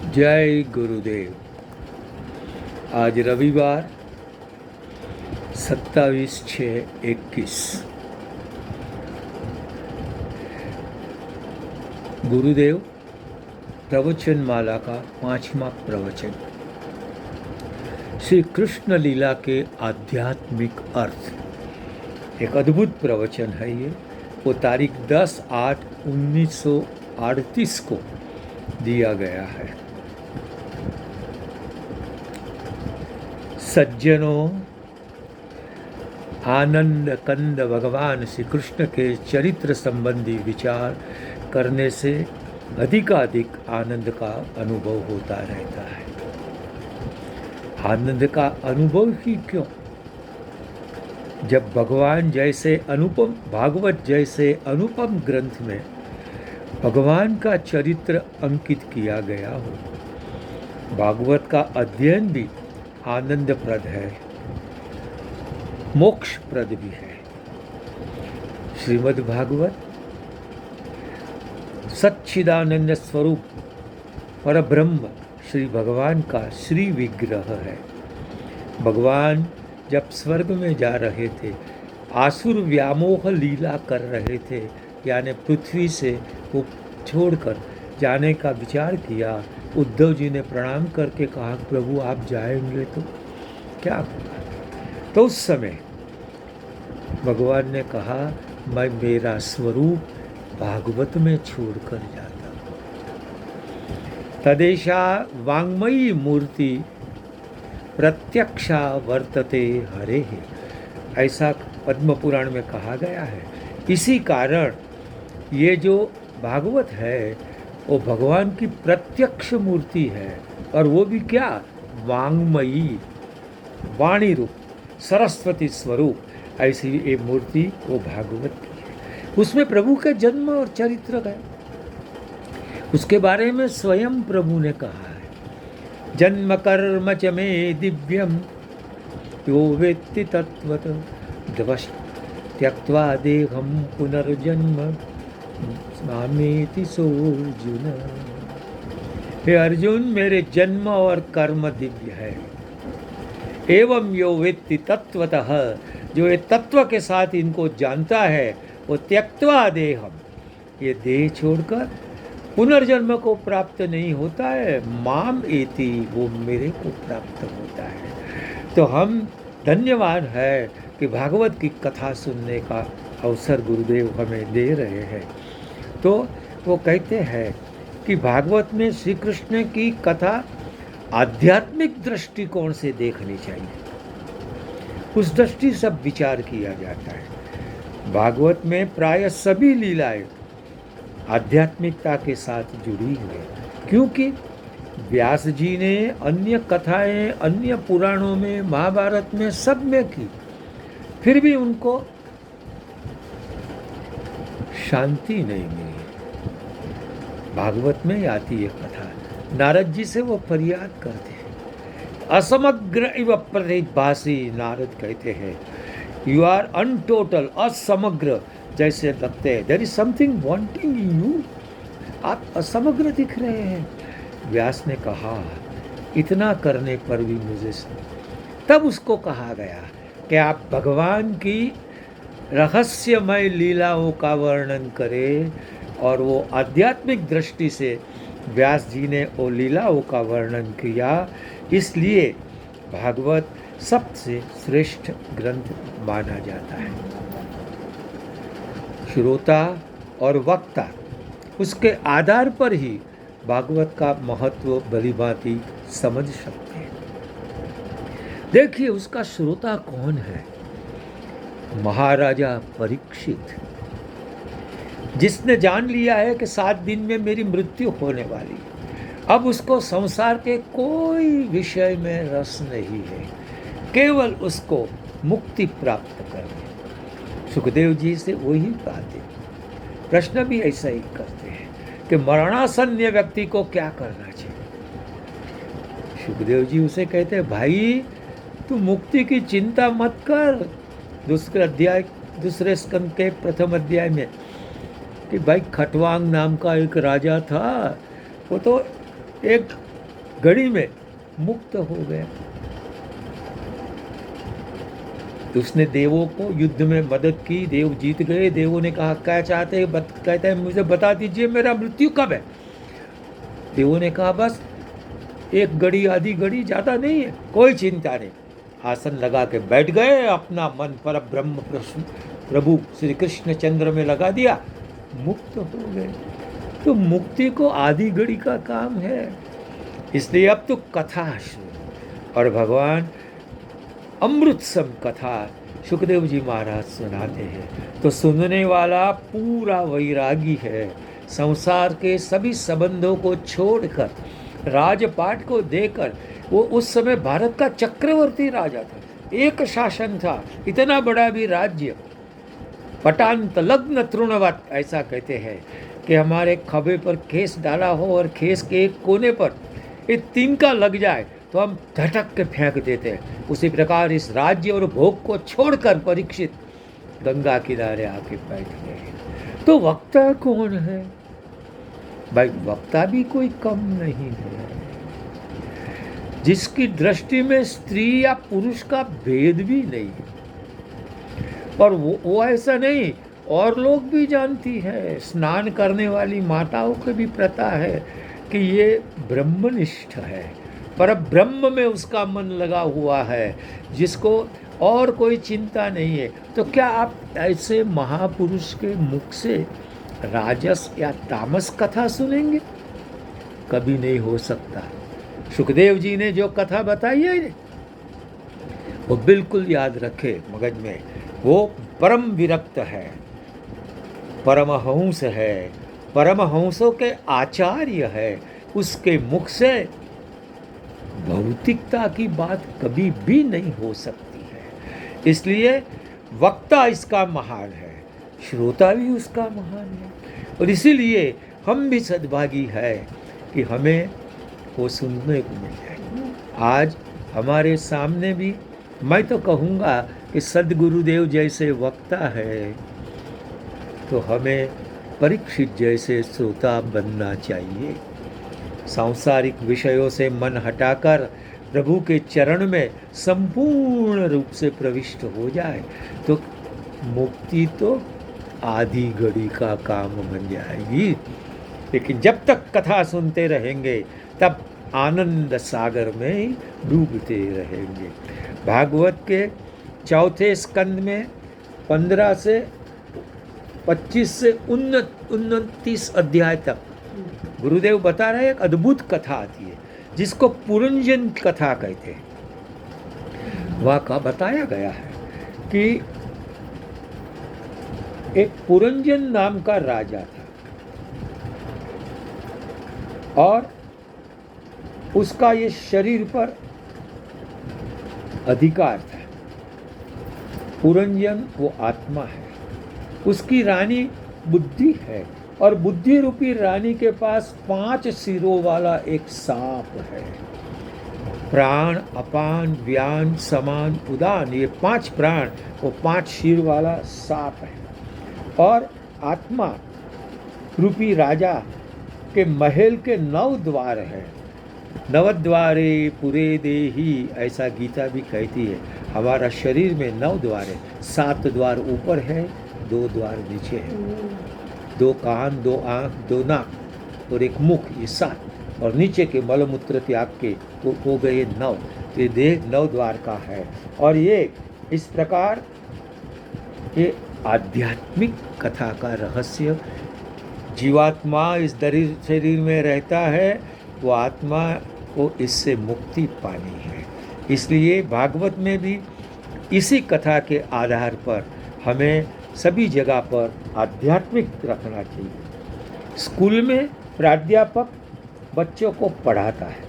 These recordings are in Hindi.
जय गुरुदेव। आज रविवार 27/6/21। गुरुदेव प्रवचन माला का 5वां प्रवचन, श्री कृष्ण लीला के आध्यात्मिक अर्थ। एक अद्भुत प्रवचन है ये। वो तारीख 10/8/1938 को दिया गया है। सज्जनों, आनंद कंद भगवान श्री कृष्ण के चरित्र संबंधी विचार करने से अधिकाधिक आनंद का अनुभव होता रहता है। आनंद का अनुभव ही क्यों, जब भगवान जैसे अनुपम, भागवत जैसे अनुपम ग्रंथ में भगवान का चरित्र अंकित किया गया हो। भागवत का अध्ययन भी आनंदप्रद है, मोक्षप्रद भी है। श्रीमद् भागवत सच्चिदानंद स्वरूप परब्रह्म श्री भगवान का श्री विग्रह है। भगवान जब स्वर्ग में जा रहे थे, आसुर व्यामोह लीला कर रहे थे, यानी पृथ्वी से वो छोड़कर जाने का विचार किया। उद्धव जी ने प्रणाम करके कहा, प्रभु आप जाएंगे तो क्या होगा? तो उस समय भगवान ने कहा, मैं मेरा स्वरूप भागवत में छोड़कर जाता हूँ। तदेशा वाङ्मयी मूर्ति प्रत्यक्षा वर्तते हरे। ऐसा पद्म पुराण में कहा गया है। इसी कारण ये जो भागवत है वो भगवान की प्रत्यक्ष मूर्ति है, और वो भी क्या, वाङ्मयी, वाणी रूप, सरस्वती स्वरूप। ऐसी ये मूर्ति वो भागवत की है। उसमें प्रभु के जन्म और चरित्र है। उसके बारे में स्वयं प्रभु ने कहा है, जन्म कर्म च मे दिव्यम यो वेत्ति तत्वतः त्यक्त्वा देहं पुनर्जन्म मामेति सोऽर्जुन। हे अर्जुन, मेरे जन्म और कर्म दिव्य है। एवं यो वेत्ति तत्वतः, जो ये तत्व के साथ इनको जानता है, वो त्यक्त्वा देहम, ये देह छोड़कर पुनर्जन्म को प्राप्त नहीं होता है। माम एति, वो मेरे को प्राप्त होता है। तो हम धन्यवाद है कि भागवत की कथा सुनने का अवसर गुरुदेव हमें दे रहे हैं। तो वो कहते हैं कि भागवत में श्री कृष्ण की कथा आध्यात्मिक दृष्टिकोण से देखनी चाहिए। उस दृष्टि से विचार किया जाता है। भागवत में प्राय सभी लीलाएं आध्यात्मिकता के साथ जुड़ी हुई है, क्योंकि व्यास जी ने अन्य कथाएं अन्य पुराणों में, महाभारत में, सब में की, फिर भी उनको शांति नहीं मिली। भागवत में आती है कथा, नारद जी से वो फरियाद करते हैं। असमग्र इव प्रतिभासी, नारद कहते हैं, यू आर अनटोटल, असमग्र जैसे लगते हैं। There is something wanting in you, आप असमग्र दिख रहे हैं। व्यास ने कहा, इतना करने पर भी मुझे तब उसको कहा गया कि आप भगवान की रहस्यमय लीलाओं का वर्णन करें, और वो आध्यात्मिक दृष्टि से व्यास जी ने वो लीलाओं का वर्णन किया। इसलिए भागवत सबसे श्रेष्ठ ग्रंथ माना जाता है। श्रोता और वक्ता, उसके आधार पर ही भागवत का महत्व भलीभांति समझ सकते हैं। देखिए, उसका श्रोता कौन है? महाराजा परीक्षित, जिसने जान लिया है कि 7 दिन में मेरी मृत्यु होने वाली है। अब उसको संसार के कोई विषय में रस नहीं है, केवल उसको मुक्ति प्राप्त करनी। सुखदेव जी से वही बातें, प्रश्न भी ऐसा ही करते हैं कि मरणासन्न व्यक्ति को क्या करना चाहिए। सुखदेव जी उसे कहते हैं, भाई तू मुक्ति की चिंता मत कर। दूसरे स्कंद के प्रथम अध्याय में कि भाई खटवांग नाम का एक राजा था, वो तो एक घड़ी में मुक्त हो गया। तो उसने देवों को युद्ध में मदद की, देव जीत गए। देवों ने कहा क्या चाहते हैं, कहता है मुझे बता दीजिए मेरा मृत्यु कब है। देवों ने कहा बस एक घड़ी, आधी घड़ी, ज़्यादा नहीं है, कोई चिंता नहीं। आसन लगा के बैठ गए, अपना मन पर ब्रह्म प्रभु श्री कृष्ण चंद्र में लगा दिया, मुक्त हो गए। तो मुक्ति को आधी घड़ी का काम है। इसलिए अब तो कथा शुरू, और भगवान अमृत सम कथा सुखदेव जी महाराज सुनाते हैं। तो सुनने वाला पूरा वैरागी है, संसार के सभी संबंधों को छोड़कर, राजपाट को देकर, वो उस समय भारत का चक्रवर्ती राजा था, एक शासन था, इतना बड़ा भी राज्य, पटांत लग्न तृणवत, ऐसा कहते हैं कि हमारे खभे पर खेस डाला हो और खेस के एक कोने पर एक तिनका लग जाए तो हम झटक के फेंक देते हैं। उसी प्रकार इस राज्य और भोग को छोड़कर परीक्षित गंगा किनारे आके बैठ गए। तो वक्ता कौन है भाई? वक्ता भी कोई कम नहीं है, जिसकी दृष्टि में स्त्री या पुरुष का भेद भी नहीं है। और वो ऐसा नहीं, और लोग भी जानती है, स्नान करने वाली माताओं की भी प्रथा है कि ये ब्रह्मनिष्ठ है, पर ब्रह्म में उसका मन लगा हुआ है, जिसको और कोई चिंता नहीं है। तो क्या आप ऐसे महापुरुष के मुख से राजस या तामस कथा सुनेंगे? कभी नहीं हो सकता। सुखदेव जी ने जो कथा बताई है वो बिल्कुल याद रखे मगज में। वो परम विरक्त है, परमहंस है, परमहंसों के आचार्य है। उसके मुख से भौतिकता की बात कभी भी नहीं हो सकती है। इसलिए वक्ता इसका महान है, श्रोता भी उसका महान है, और इसीलिए हम भी सद्भागी है कि हमें वो सुनने को मिल जाए। आज हमारे सामने भी मैं तो कहूँगा कि सद्गुरुदेव जैसे वक्ता है, तो हमें परीक्षित जैसे श्रोता बनना चाहिए। सांसारिक विषयों से मन हटाकर प्रभु के चरण में संपूर्ण रूप से प्रविष्ट हो जाए तो मुक्ति तो आधी घड़ी का काम बन जाएगी। लेकिन जब तक कथा सुनते रहेंगे तब आनंद सागर में डूबते रहेंगे। भागवत के चौथे स्कंद में 15 से 25 से 29 अध्याय तक गुरुदेव बता रहे एक अद्भुत कथा आती है जिसको पुरंजन कथा कहते हैं। वहाँ का बताया गया है कि एक पुरंजन नाम का राजा था और उसका ये शरीर पर अधिकार था। पुरंजन वो आत्मा है, उसकी रानी बुद्धि है, और बुद्धि रूपी रानी के पास 5 सिरों वाला एक सांप है। प्राण, अपान, व्यान, समान, उदान, ये 5 प्राण, वो 5 सिर वाला सांप है। और आत्मा रूपी राजा के महल के 9 द्वार हैं। नवद्वारे पुरे देही, ऐसा गीता भी कहती है। हमारा शरीर में 9 द्वार है, 7 द्वार ऊपर है, 2 द्वार नीचे है। 2 कान, 2 आँख, 2 नाक और एक मुख, ये 7। और नीचे के मलमूत्र त्याग के वो हो गए 9। तो ये देह 9 द्वार का है। और ये इस प्रकार ये आध्यात्मिक कथा का रहस्य, जीवात्मा इस शरीर में रहता है, वो आत्मा को इससे मुक्ति पानी है। इसलिए भागवत में भी इसी कथा के आधार पर हमें सभी जगह पर आध्यात्मिक रखना चाहिए। स्कूल में प्राध्यापक बच्चों को पढ़ाता है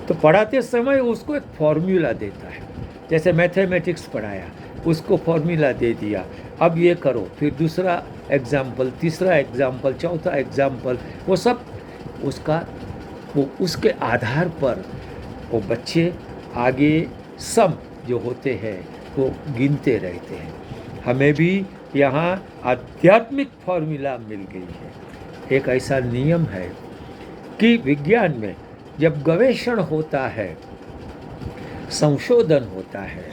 तो पढ़ाते समय उसको एक फॉर्मूला देता है। जैसे मैथमेटिक्स पढ़ाया, उसको फॉर्मूला दे दिया, अब ये करो, फिर दूसरा एग्जाम्पल, तीसरा एग्जाम्पल, चौथा एग्जाम्पल, वो सब उसके आधार पर वो बच्चे आगे सम जो होते हैं वो गिनते रहते हैं। हमें भी यहाँ आध्यात्मिक फॉर्मूला मिल गई है। एक ऐसा नियम है कि विज्ञान में जब गवेषण होता है, संशोधन होता है,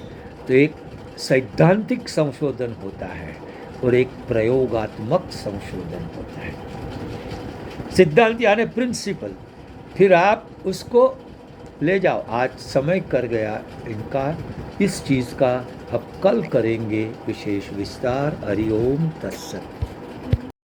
तो एक सैद्धांतिक संशोधन होता है और एक प्रयोगात्मक संशोधन होता है। सिद्धांत यानी प्रिंसिपल, फिर आप उसको ले जाओ। आज समय कर गया इनका, इस चीज़ का अब कल करेंगे विशेष विस्तार। हरि ओम तत्सत।